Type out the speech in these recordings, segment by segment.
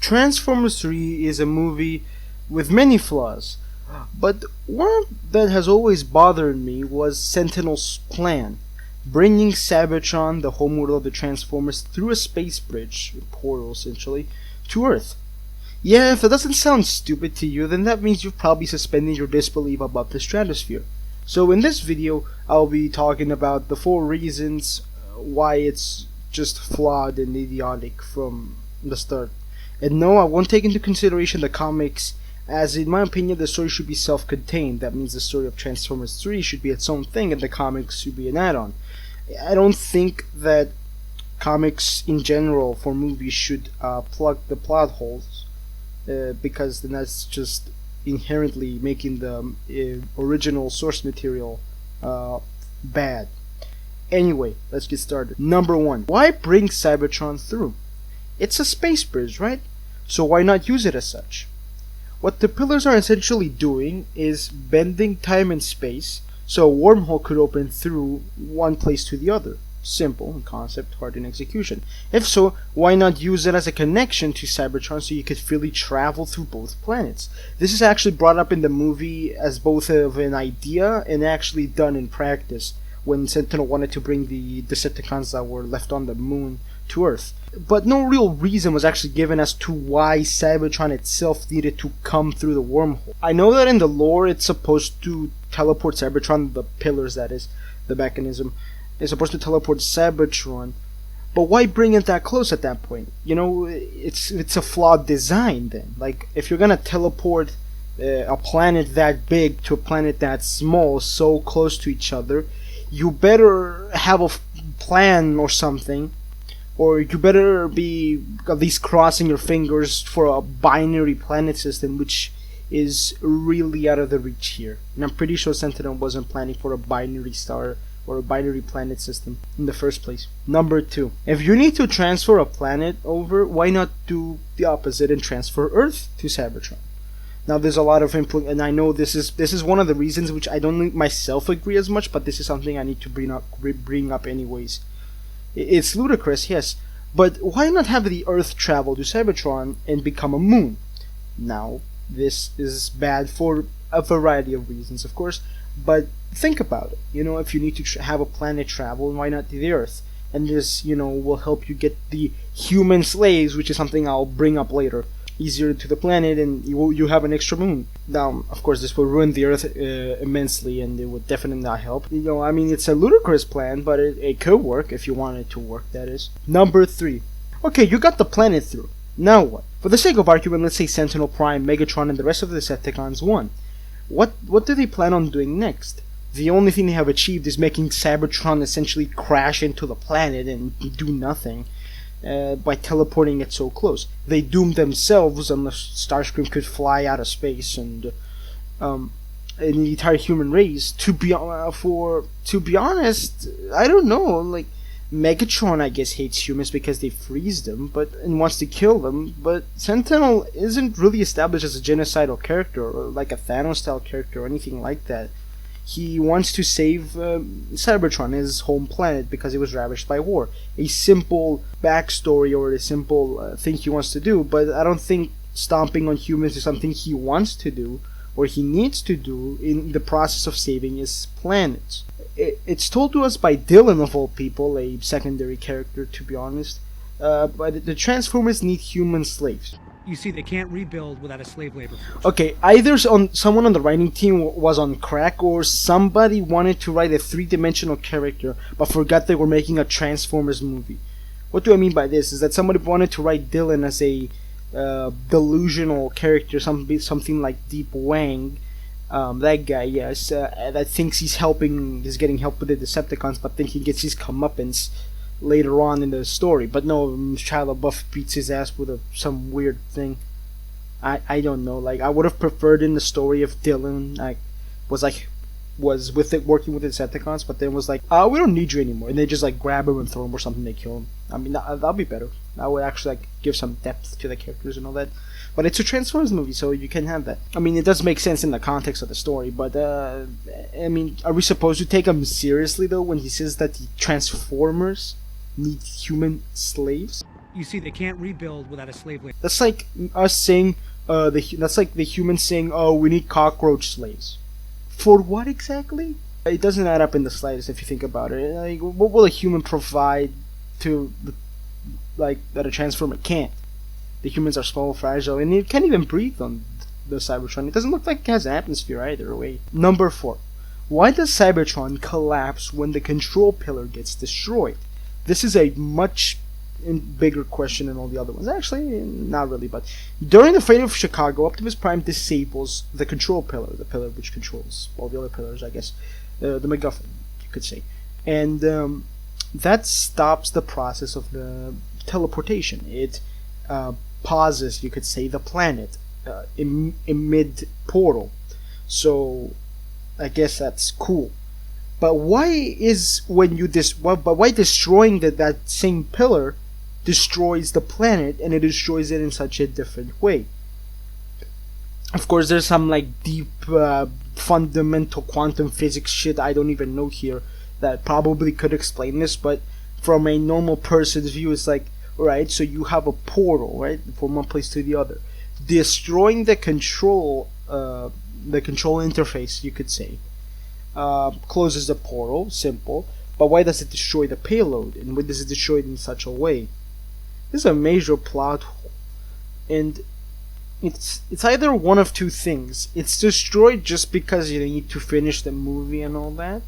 Transformers 3 is a movie with many flaws, but one that has always bothered me was Sentinel's plan, bringing Cybertron, the homeworld of the Transformers, through a space bridge, a portal essentially, to Earth. Yeah, if that doesn't sound stupid to you, then that means you've probably suspended your disbelief about the stratosphere. So in this video, I'll be talking about the 4 reasons why it's just flawed and idiotic from the start. And no, I won't take into consideration the comics, as in my opinion the story should be self-contained. That means the story of Transformers 3 should be its own thing and the comics should be an add-on. I don't think that comics in general for movies should plug the plot holes, because then that's just inherently making the original source material bad. Anyway, let's get started. Number 1. Why bring Cybertron through? It's a space bridge, right? So why not use it as such? What the pillars are essentially doing is bending time and space so a wormhole could open through one place to the other. Simple in concept, hard in execution. If so, why not use it as a connection to Cybertron so you could freely travel through both planets? This is actually brought up in the movie as both of an idea and actually done in practice when Sentinel wanted to bring the Decepticons that were left on the moon to Earth. But no real reason was actually given as to why Cybertron itself needed to come through the wormhole. I know that in the lore it's supposed to teleport Cybertron, the pillars that is, the mechanism, is supposed to teleport Cybertron, but why bring it that close at that point? You know, it's a flawed design then. Like, if you're gonna teleport a planet that big to a planet that small, so close to each other, you better have a plan or something, or you better be at least crossing your fingers for a binary planet system, which is really out of the reach here. And I'm pretty sure Sentinel wasn't planning for a binary star or a binary planet system in the first place. Number 2. If you need to transfer a planet over, why not do the opposite and transfer Earth to Cybertron? Now there's a lot of input, and I know this is one of the reasons which I don't myself agree as much, but this is something I need to bring up anyways. It's ludicrous, yes, but why not have the Earth travel to Cybertron and become a moon? Now, this is bad for a variety of reasons, of course, but think about it. You know, if you need to have a planet travel, why not the Earth? And this, you know, will help you get the human slaves, which is something I'll bring up later, easier to the planet, and you have an extra moon. Now, of course, this will ruin the Earth immensely, and it would definitely not help. You know, I mean, it's a ludicrous plan, but it could work if you want it to work, that is. Number 3. Okay, you got the planet through. Now what? For the sake of argument, let's say Sentinel Prime, Megatron, and the rest of the Decepticons won. What do they plan on doing next? The only thing they have achieved is making Cybertron essentially crash into the planet and do nothing. By teleporting it so close. They doomed themselves unless Starscream could fly out of space, and the entire human race. To be honest, I don't know. Like, Megatron, I guess, hates humans because they freeze them, and wants to kill them. But Sentinel isn't really established as a genocidal character, or like a Thanos-style character, or anything like that. He wants to save Cybertron, his home planet, because it was ravaged by war. A simple backstory or a simple thing he wants to do, but I don't think stomping on humans is something he wants to do or he needs to do in the process of saving his planet. It's told to us by Dylan, of all people, a secondary character, to be honest, but the Transformers need human slaves. You see, they can't rebuild without a slave labor force. Okay, either someone on the writing team was on crack, or somebody wanted to write a 3-dimensional character but forgot they were making a Transformers movie. What do I mean by this? Is that somebody wanted to write Dylan as a delusional character, something like Deep Wang, that guy, yes, that thinks he's getting help with the Decepticons, but then he gets his comeuppance later on in the story. But no, Shia LaBeouf beats his ass with some weird thing. I don't know. Like, I would have preferred in the story if Dylan was with it, working with the Decepticons, but then was like, we don't need you anymore, and they just like grab him and throw him or something, they kill him. I mean, that'll be better. That would actually like give some depth to the characters and all that. But it's a Transformers movie, so you can have that. I mean, it does make sense in the context of the story, but I mean, are we supposed to take him seriously though when he says that the Transformers need human slaves? You see, they can't rebuild without a slave labor. That's like us saying, that's like the humans saying, "Oh, we need cockroach slaves." For what exactly? It doesn't add up in the slightest if you think about it. Like, what will a human provide to, like, that a transformer can't? The humans are small, fragile, and it can't even breathe on the Cybertron. It doesn't look like it has an atmosphere either. Wait. Number 4. Why does Cybertron collapse when the control pillar gets destroyed? This is a much bigger question than all the other ones. Actually, not really, but during the fate of Chicago, Optimus Prime disables the control pillar, the pillar which controls all the other pillars, I guess, the MacGuffin, you could say, and that stops the process of the teleportation. It pauses, you could say, the planet in mid portal. So I guess that's cool. But why is when you why destroying that same pillar destroys the planet, and it destroys it in such a different way? Of course, there's some like deep fundamental quantum physics shit I don't even know here that probably could explain this, but from a normal person's view, it's like, right, so you have a portal, right, from one place to the other. Destroying the control interface, you could say, closes the portal, simple, but why does it destroy the payload, and why does it destroy it in such a way? This is a major plot hole, and it's either one of two things. It's destroyed just because you need to finish the movie and all that,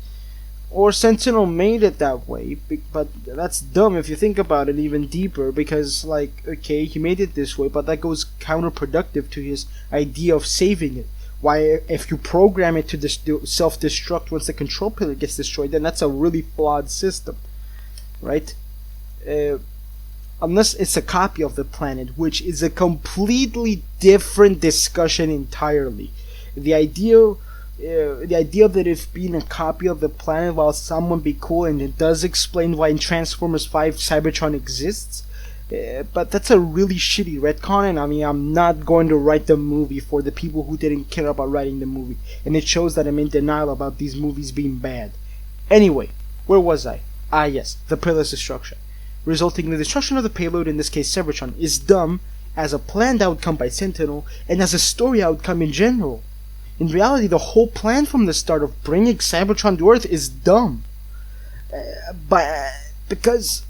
or Sentinel made it that way, but that's dumb if you think about it even deeper, because, like, okay, he made it this way, but that goes counterproductive to his idea of saving it. Why, if you program it to self-destruct once the control pillar gets destroyed, then that's a really flawed system, right? Unless it's a copy of the planet, which is a completely different discussion entirely. The idea that if being a copy of the planet, while someone be cool, and it does explain why in Transformers 5 Cybertron exists, but that's a really shitty retcon, and I mean, I'm not going to write the movie for the people who didn't care about writing the movie, and it shows that I'm in denial about these movies being bad. Anyway, where was I? Ah yes, the pillar's destruction, resulting in the destruction of the payload, in this case Cybertron, is dumb as a planned outcome by Sentinel, and as a story outcome in general. In reality, the whole plan from the start of bringing Cybertron to Earth is dumb. Because,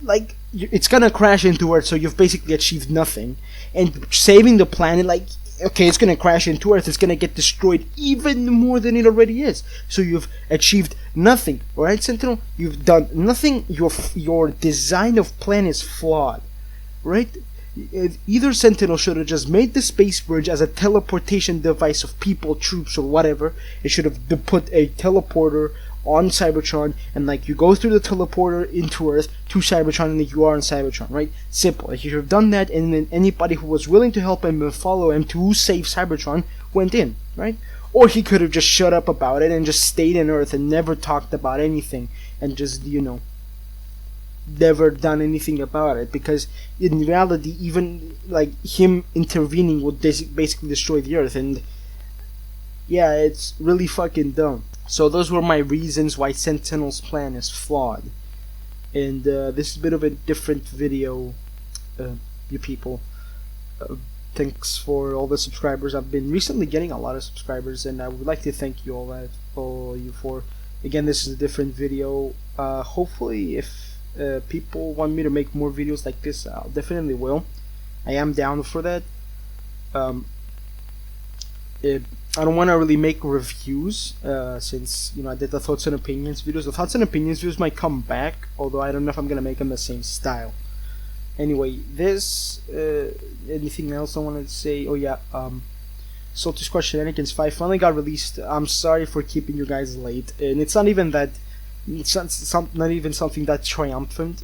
like, it's gonna crash into Earth, so you've basically achieved nothing. And saving the planet, like, okay, it's gonna crash into Earth, it's gonna get destroyed even more than it already is. So you've achieved nothing, alright, Sentinel? You've done nothing, your design of plan is flawed, right? Either Sentinel should have just made the space bridge as a teleportation device of people, troops, or whatever. It should have put a teleporter on Cybertron, and like you go through the teleporter into Earth to Cybertron, and you are on Cybertron, right? Simple. Like, you should have done that, and then anybody who was willing to help him and follow him to save Cybertron went in, right? Or he could have just shut up about it and just stayed in Earth and never talked about anything, and just, you know, never done anything about it, because in reality, even like him intervening would basically destroy the Earth, and yeah, it's really fucking dumb. So those were my reasons why Sentinel's plan is flawed, and this is a bit of a different video, you people. Thanks for all the subscribers. I've been recently getting a lot of subscribers, and I would like to thank you all you for. Again, this is a different video. Hopefully, if people want me to make more videos like this, I'll definitely will. I am down for that. I don't want to really make reviews, since, you know, I did the thoughts and opinions videos. The thoughts and opinions videos might come back, although I don't know if I'm gonna make them the same style. Anyway, this, anything else I wanted to say? Oh yeah, Salty Squad Shenanigans 5 finally got released. I'm sorry for keeping you guys late, and it's not even that, it's not even something that triumphant.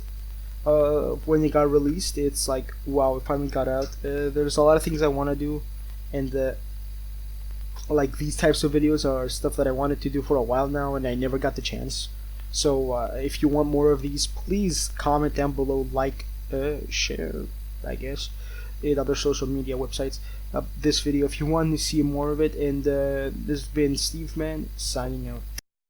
When it got released, it's like, wow, it finally got out. There's a lot of things I want to do, and like, these types of videos are stuff that I wanted to do for a while now, and I never got the chance. So if you want more of these, please comment down below, like, share, I guess, in other social media websites, this video if you want to see more of it. And this has been Steve Man, signing out.